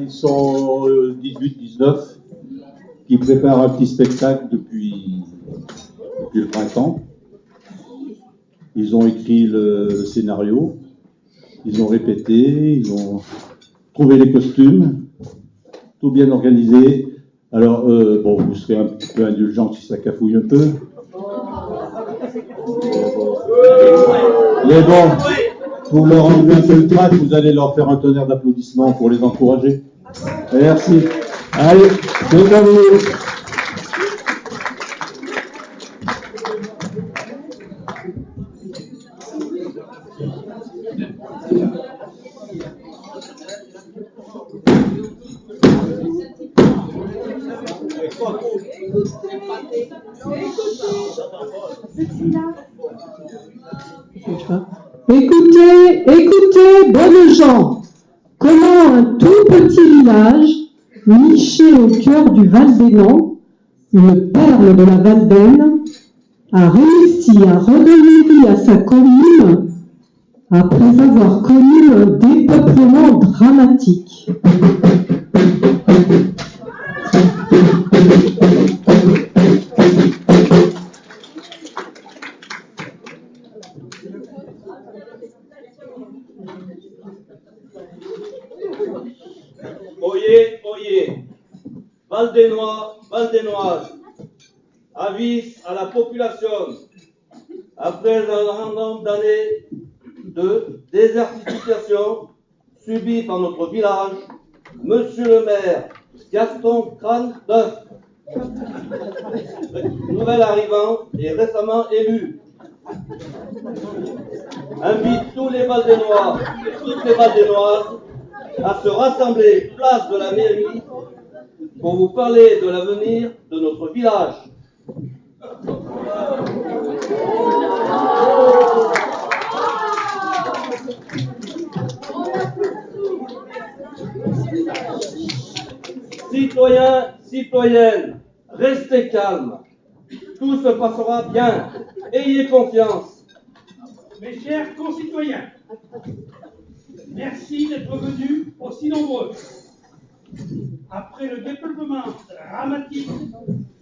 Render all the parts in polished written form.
Ils sont 18-19 qui préparent un petit spectacle depuis le printemps. Ils ont écrit le scénario, ils ont répété, ils ont trouvé les costumes, tout bien organisé. Alors, bon, vous serez un petit peu indulgent si ça cafouille un peu. Mais bon, pour leur enlever un peu le trac, vous allez leur faire un tonnerre d'applaudissements pour les encourager. Merci. Allez, c'est à vous. Écoutez, bonnes gens, comment un tout petit village, niché au cœur du Val-d'Énan, une perle de la Valdaine, a réussi à redonner vie à sa commune après avoir connu un dépeuplement dramatique. Oyez, Valdénois, Valdénoises, avis à la population, après un nombre d'années de désertification subie par notre village, Monsieur le maire Gaston Crâne d'Œuf, nouvel arrivant et récemment élu, invite tous les Valdénois et toutes les Valdénoises à se rassembler place de la mairie pour vous parler de l'avenir de notre village. Citoyens, citoyennes, restez calmes. Tout se passera bien. Ayez confiance. Mes chers concitoyens, merci d'être venus aussi nombreux. Après le dépeuplement dramatique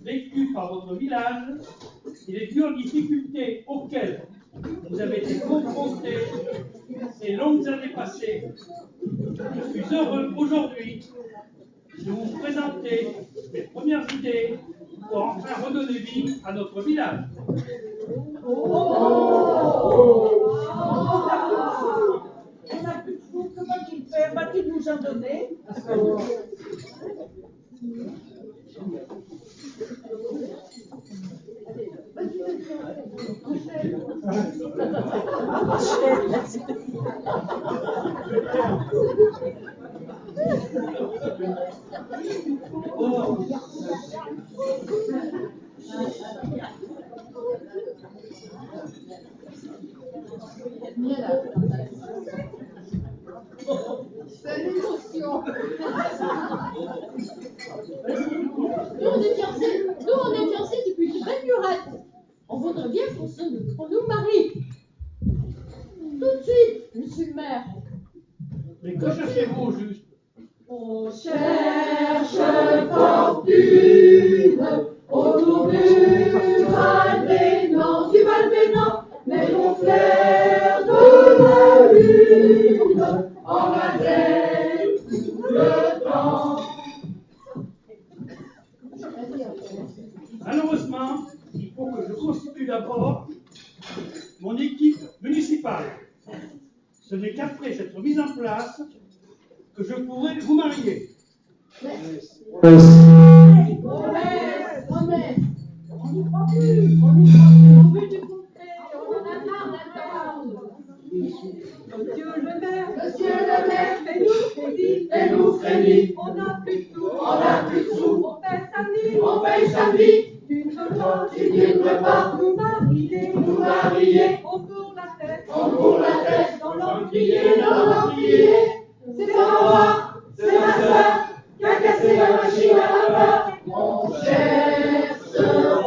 vécu par votre village et les dures difficultés auxquelles vous avez été confrontés ces longues années passées, je suis heureux aujourd'hui de vous présenter mes premières idées pour enfin redonner vie à notre village. On n'a plus de sous, que va-t-il faire? Va-t-il nous en donner? C'est l'émotion. Nous, on est fiancés depuis une belle lurette. On voudrait bien qu'on nous marie. Tout de suite, monsieur le maire. Mais que cherchez-vous au juste? On cherche fortune autour du Val-d'Énan, mais mon flair de la lune en avait tout le temps. Malheureusement, il faut que je constitue d'abord mon équipe municipale. Ce n'est qu'après cette mise en place que je pourrai vous marier. Promesse. On n'y croit plus, on veut du concret, on en a marre d'attendre. Monsieur le maire, fais-nous crédit, on n'a plus de sous, on paye samedi, tu ne viendrais pas nous marier, on court la tête, dans l'encrier, c'est pas moi, c'est ma soeur, qui a cassé la machine à vapeur, on cherche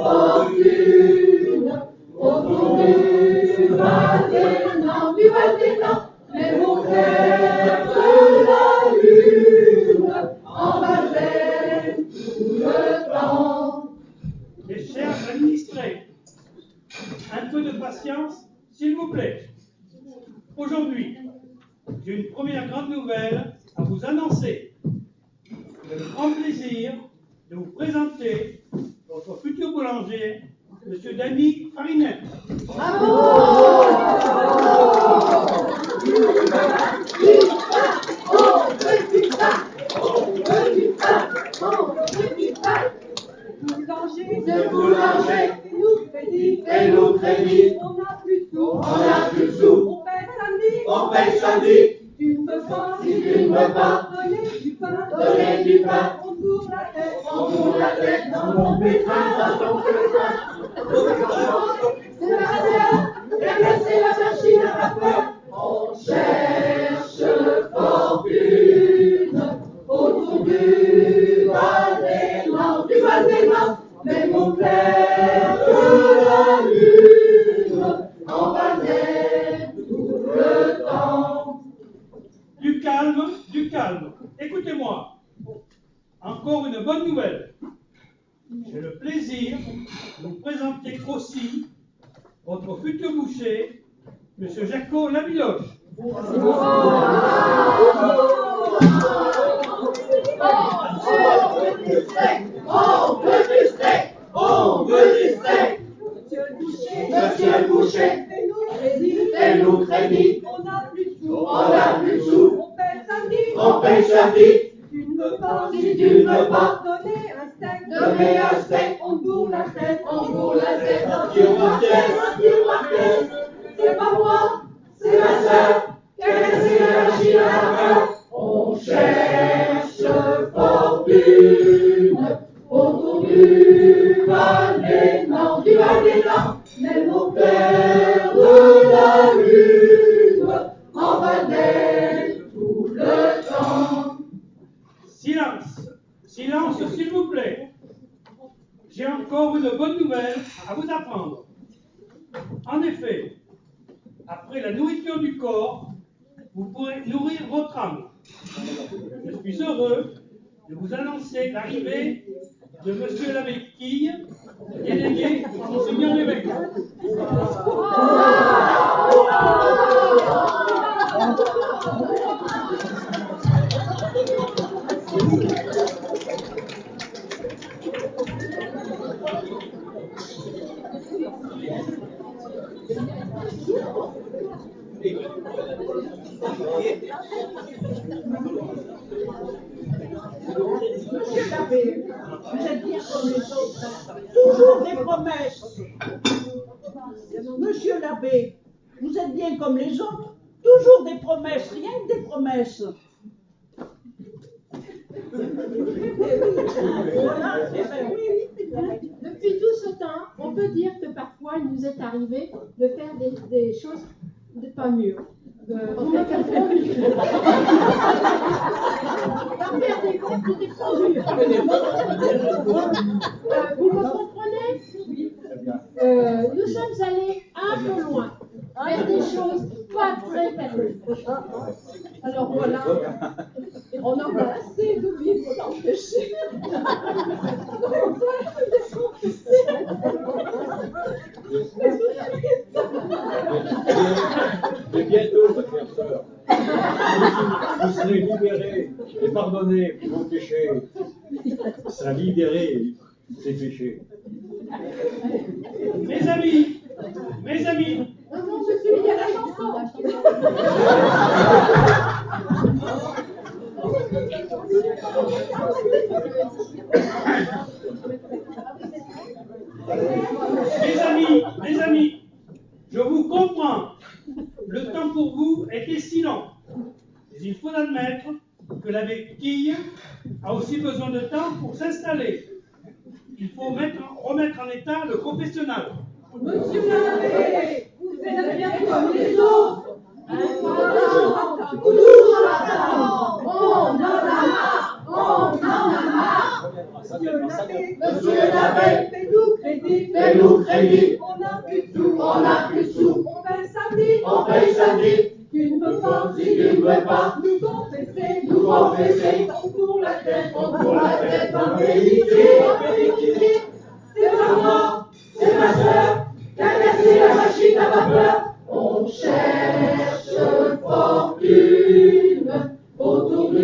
fortune, autour du Val-d'Énan, mais mon frère de la lune commencer. J'ai le grand plaisir de vous présenter votre futur boulanger, M. Danny Farinet. Boulanger, fais-nous crédit, on n'a plus de sous, on paye samedi, tu ne peux pas, donner du pain, on tourne la tête, dans ton pétrin, c'est casser la machine à vapeur, on cherche fortune, autour du Val-des-Nants, mais mon père de la lune en valait tout le temps. Du calme. Écoutez-moi. Encore une bonne nouvelle. J'ai le plaisir de vous présenter aussi votre futur boucher, M. Jaco Lavilloche. On veut du steak. Monsieur le boucher, fais-nous crédit. On n'a plus de sous, on paye samedi. Si tu ne veux pas, donner un steak, on bourre la tête, Sur Marquez, c'est pas moi, c'est ma soeur, qui a cassé la machine à vapeur. On cherche fortune autour du Val-des-Nants, mais mon père de la lune en valait tout le temps. Silence, s'il vous plaît. J'ai encore une bonne nouvelle à vous apprendre. En effet, après la nourriture du corps, vous pourrez nourrir votre âme. Je suis heureux de vous annoncer l'arrivée de Monsieur l'abbé Quille, délégué par Monseigneur l'évêque. Monsieur l'abbé, vous êtes bien comme les autres. Toujours des promesses. Monsieur l'abbé, vous êtes bien comme les autres. Toujours des promesses, rien que des promesses. Depuis tout ce temps, on peut dire que parfois il nous est arrivé de faire des choses pas mûres. D'en faire des comptes des pas mûrs. Vous me comprenez? Nous sommes allés un peu loin, vers des choses pas très permises. Alors voilà, on en a assez de vivre dans le péché. Mais bientôt, ma chère sœur, vous serez libérés et pardonnés pour vos péchés. Vous serez libérés des péchés. Mes amis, Non, je suis liée à la chanson. mes amis, je vous comprends. Le temps pour vous était si long. Mais il faut admettre que l'abbé Quille a aussi besoin de temps pour s'installer. Il faut remettre en état le confessionnal. Monsieur l'abbé, vous êtes bien comme les autres. Toujours à table. On en a marre. Monsieur l'abbé, fais-nous crédit. On n'a plus de sous, on paye samedi. Tu ne veux pas, nous confesser, on court la tête, par vérité. C'est pas moi, c'est ma soeur, qui a cassé la machine à vapeur. On cherche fortune autour du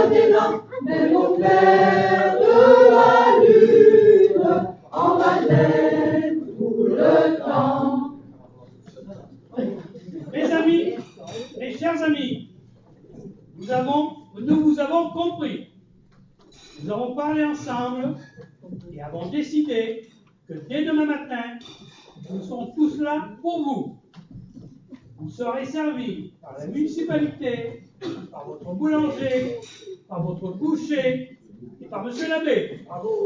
ciel d'élan, même au clair de la lune, en Madeleine tout le temps. Mes amis, mes chers amis, nous vous avons compris. Nous avons parlé ensemble et avons décidé que dès demain matin, nous serons tous là pour vous. Vous serez servis par la municipalité, par votre boulanger, par votre boucher et par monsieur l'abbé. Bravo.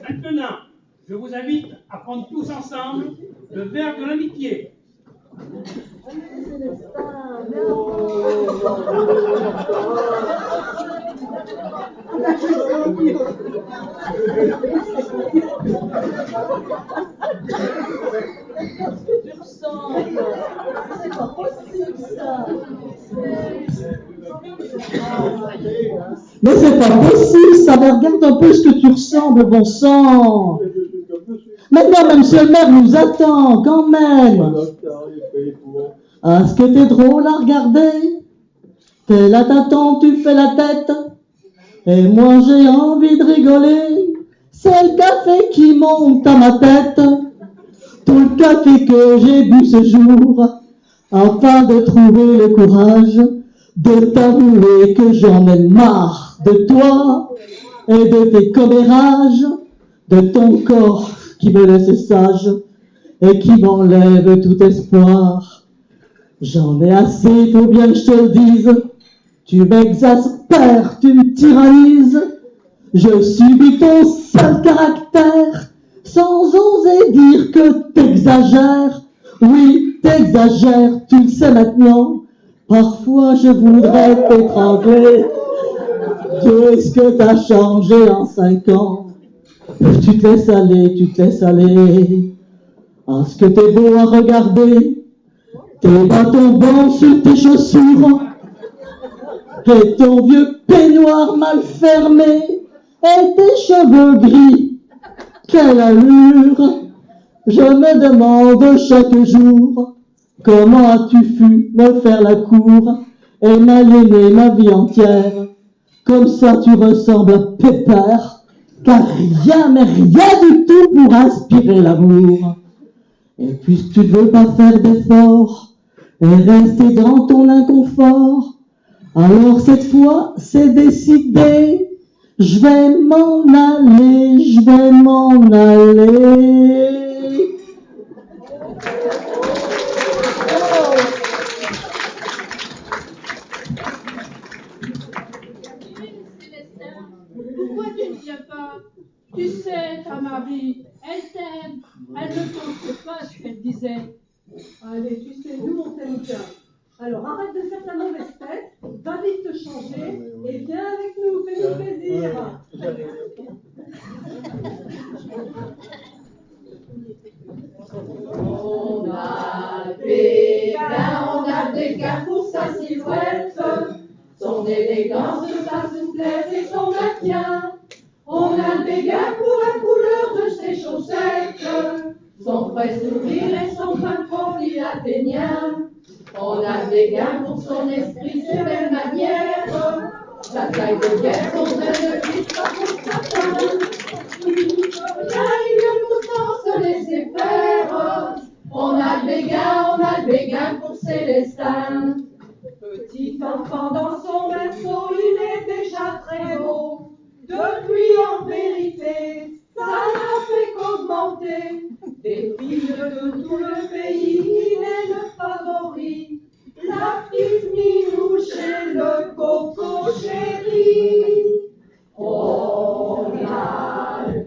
Maintenant, je vous invite à prendre tous ensemble le verre de l'amitié. C'est pas possible ça. Mais c'est pas possible, ça, mais regarde un peu ce que tu ressembles, bon sang. Maintenant, monsieur le maire nous attend, quand même. Ah, est-ce que t'es drôle à regarder? T'es là, t'attends, tu fais la tête. Et moi, j'ai envie de rigoler. C'est le café qui monte à ma tête. Tout le café que j'ai bu ce jour, afin de trouver le courage de t'avouer que j'en ai marre de toi et de tes commérages, de ton corps qui me laisse sage et qui m'enlève tout espoir. J'en ai assez, faut bien que je te le dise. Tu m'exaspères, tu me tyrannises. Je subis ton sale caractère, sans oser dire que t'exagères. Oui, t'exagères, tu le sais maintenant. Parfois je voudrais t'étrangler. Qu'est-ce que t'as changé en 5 ans? Tu te laisses aller, tu te laisses aller. Ah, ce que t'es beau à regarder. Tes bâtons blancs sur tes chaussures. Et ton vieux peignoir mal fermé. Et tes cheveux gris. Quelle allure! Je me demande chaque jour comment as-tu pu me faire la cour et m'aliéner ma vie entière. Comme ça tu ressembles à Pépère, car rien, mais rien du tout pour inspirer l'amour. Et puisque tu ne veux pas faire d'efforts et rester dans ton inconfort, alors cette fois c'est décidé. Je vais m'en aller, je vais m'en aller. Pourquoi tu ne viens pas? Tu sais, ta Marie, elle t'aime. Elle ne pense pas ce qu'elle disait. Allez, tu sais, nous on t'aime bien. Alors arrête de faire ta mauvaise tête, va vite te changer et viens avec nous, fais-nous plaisir. On a des gars pour sa silhouette, son élégance, sa souplesse et son maintien. On a des gars pour la couleur de ses chaussettes, son frais sourire et son pain folie athénien. On a des gars pour son esprit, ses belles manières, sa taille de guerre, son train de vie, sa pour sa femme. Il aime pourtant se laisser faire. On a le béguin pour Célestin. Petit enfant dans son berceau, il est déjà très beau. Depuis en vérité, ça n'a fait qu'augmenter. Des filles de tout le pays, il est le favori. La petite minouche et le coco chéri. On a le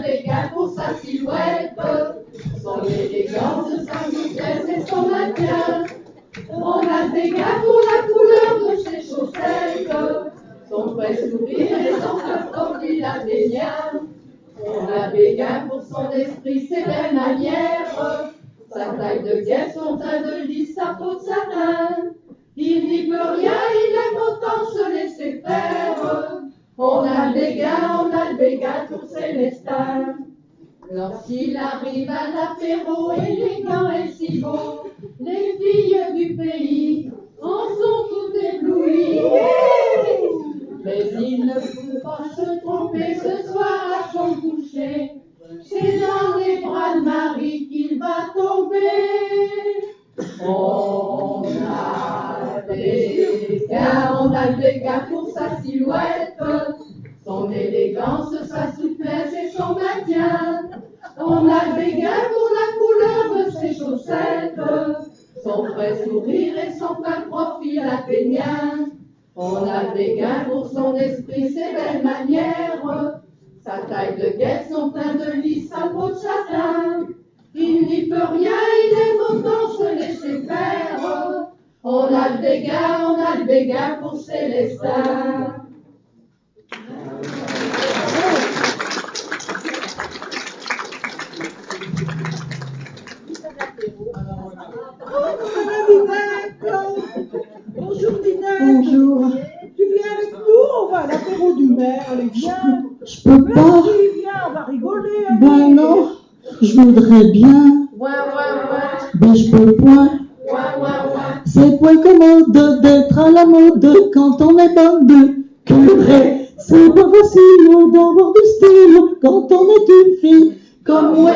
béguin pour sa silhouette, son élégance, sa souplesse et son maintien. On a le béguin pour la couleur de ses chaussettes, son frais sourire et son cœur folie athénien. On a le béguin pour son esprit, ses belles manières, sa taille de guerre, son teint de lys, sa peau de satin. Il n'y peut rien, il aime autant se laisser faire. On a le béguin pour Célestin. Lorsqu'il arrive à l'apéro, élégant et si beau, les a le Béguin pour sa silhouette, son élégance, sa souplesse et son maintien. On a le Béguin pour la couleur de ses chaussettes, son frais sourire et son fin profil athénien. On a le Béguin pour son esprit, ses belles manières, sa taille de guette, son teint de lys, sa peau de châtain. Il n'y peut rien, il aime autant se laisser faire. On a le Béguin pour Célestin. Bonjour Dinette. Bonjour. Tu viens avec nous, on va à l'apéro du maire, allez viens. Je peux pas. Vas-y, viens, on va rigoler. Allez. Ben non, je voudrais bien. Ouais. Ben je peux point. C'est point commode d'être à la mode quand on est bonne de curé. C'est pas facile d'avoir du style quand on est une fille comme moi.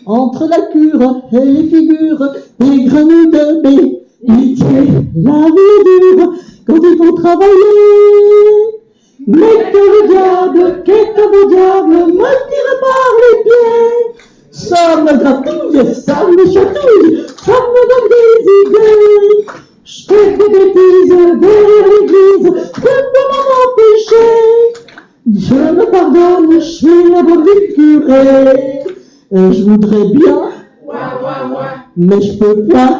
Entre la cure et les figures des grenouilles de bénitier, la vie est dure quand il faut travailler. Mais que le diable, qu'est un beau diable, me tire par les pieds. Ça me gratouille, ça me chatouille, ça me donne des idées. Je fais des bêtises derrière l'église, je peux m'en empêcher. Je me pardonne, je suis la bonne du curé. Et je voudrais bien, mais je peux pas.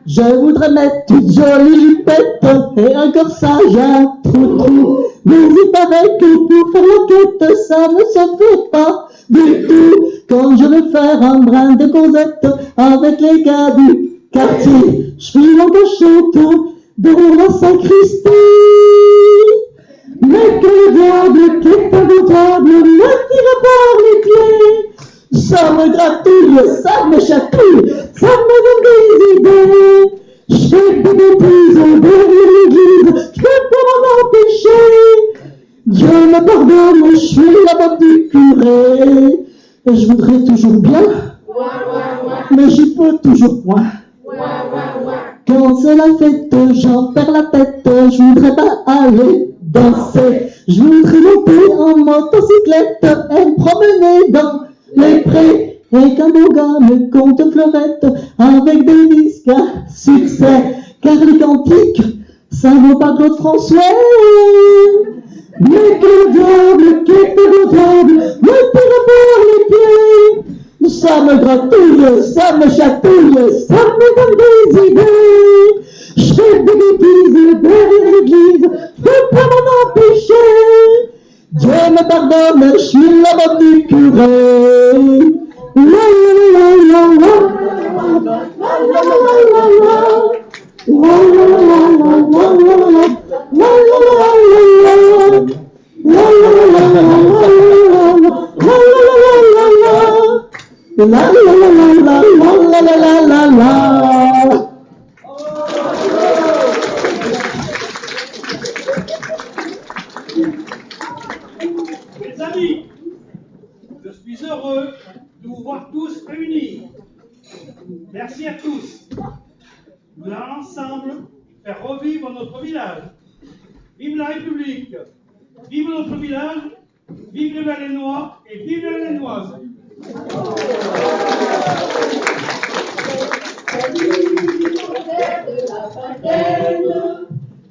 Je voudrais mettre une jolie jupette et un corsage, un trou. Mais il paraît que pour faire la quête, ça ne se fait pas du tout. Quand je veux faire un brin de causette avec les gars du quartier, je file en cachette dans la sacristie. Mais que le diable, qui est un beau diable, me tire par les pieds. Ça me gratouille, ça me chatouille, ça me donne des idées. Je fais des bêtises derrière l'église, je peux pas m'en empêcher. Dieu me pardonne, je suis la bonne du curé. Et je voudrais toujours bien, mais j'y peux toujours point. Quand c'est la fête, j'en perds la tête, je voudrais pas aller danser. Je voudrais monter en motocyclette et me promener dans les prés. Et qu'un beau gars me compte fleurette avec des disques à succès. Car les cantiques, ça vaut pas Claude François. Mais que le diable, qui est le diable, me tire par les pieds. Ça me gratouille, ça me chatouille, ça me donne des idées. Je fais des bêtises derrière l'église, je peux pas m'en empêcher. Dieu me pardonne, je suis la bonne du curé. La la la la la, la la la la. La la la la la la, la la la la. Mes amis, je suis heureux de vous voir tous réunis. Merci à tous. Nous allons ensemble faire revivre notre village. Vive la République, vive notre village, vive les Valénois et vive les Valénoises.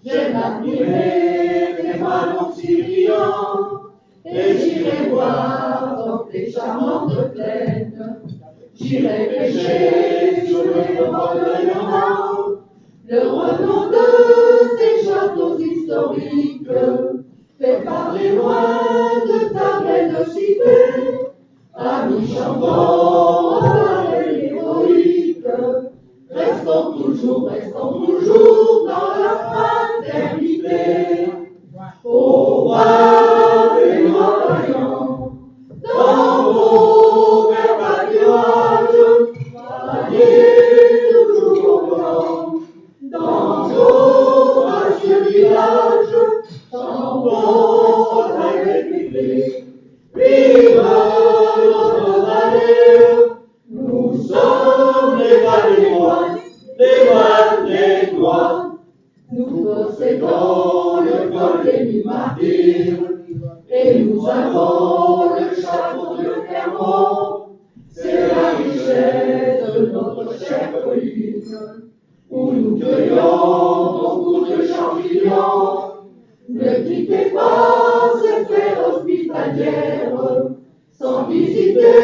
J'aime admirer les ballons si brillants, et j'irai voir dans tes charmantes plaines. J'irai pêcher sur le bord de l'Orient, le renom de ces châteaux historiques, fait parler loin de ta belle cité, amis chantants, pareil héroïque. Restons toujours dans la fraternité. Au roi des grands vaillants, dans vos verts soyez toujours blancs. Dans vos gracieux villages, chantons votre République. Vive notre vallée, nous sommes les Valénois, les Valénois. Nous possédons martyrs. Et nous avons le château de Clermont, c'est la richesse de notre chère colline, où nous cueillons beaucoup de champignons. Ne quittez pas cette terre hospitalière, sans visiter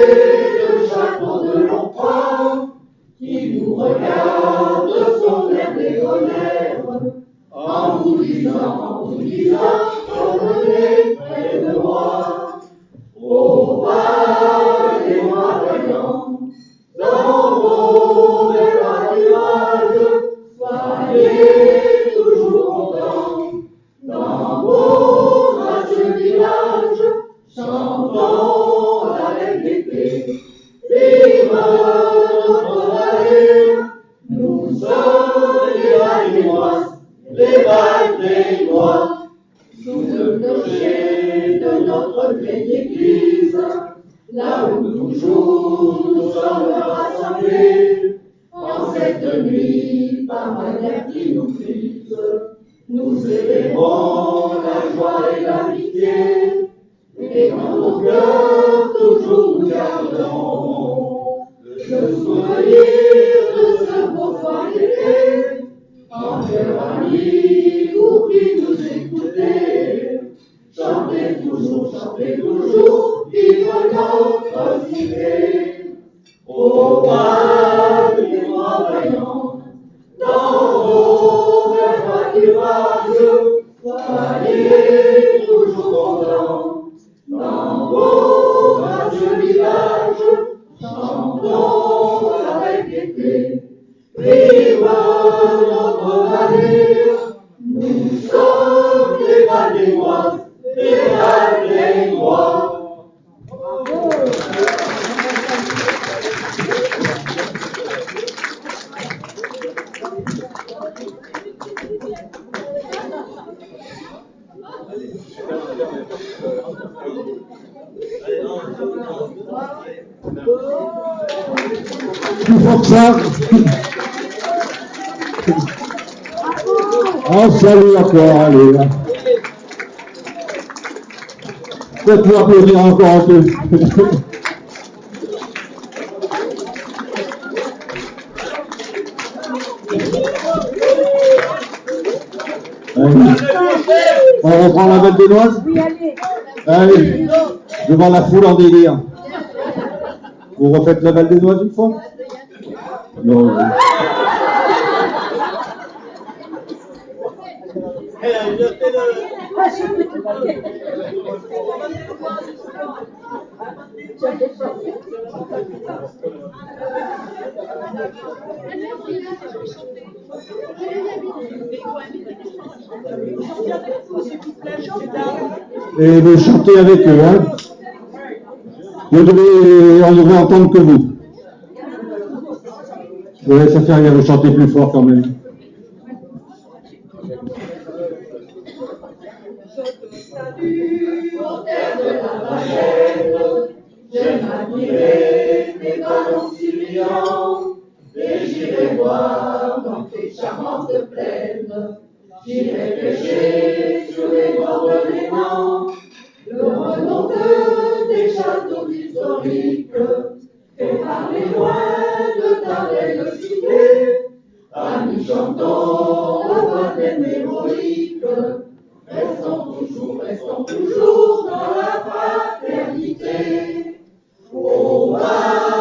le château de Longchamp, qui vous regarde son air débonnaire, en vous disant, revenez près de moi. Au bas des mois voyants, dans vos verts nuages, soyez toujours contents. Dans vos gracieux villages, chantons avec gaieté. Vive notre vallée, nous sommes les Valdemoises, les Valdemois. Sous le clocher de notre vieille église, là où toujours nous sommes rassemblés, en cette nuit par un air qui nous brise, nous célébrons la joie et l'amitié, et dans nos cœurs toujours nous gardons le souvenir de ce beau soir d'été, envers amis, vous qui nous écoutez, chantez toujours, vive notre cité. Au bas des mois vaillants, dans vos verts nuages, soyez toujours contents. Dans vos gracieux villages, chantons avec gaieté. Vive notre vallée, nous sommes les Valdemoises, les Valdemois. Plus fort que ça. Oh, salut encore, allez. Faites-moi applaudir encore un peu. On reprend la Valdemoise? Oui, allez. Allez, devant la foule en délire. Vous refaites la Valdemoise une fois? Non. Et vous chantez avec eux, hein? On devrait entendre que vous. Ouais, ça fait rien, vous chantez plus fort quand même. Salut, aux terres de la Vallette, j'aime admirer tes ballons si brillants, et j'irai voir dans tes charmantes plaines. J'irai pêcher sur les bords de l'Énan, le renom de tes châteaux historiques, fait par les loin de ta belle cité. Amis chantons la voix héroïque, restons toujours dans la fraternité. Au bas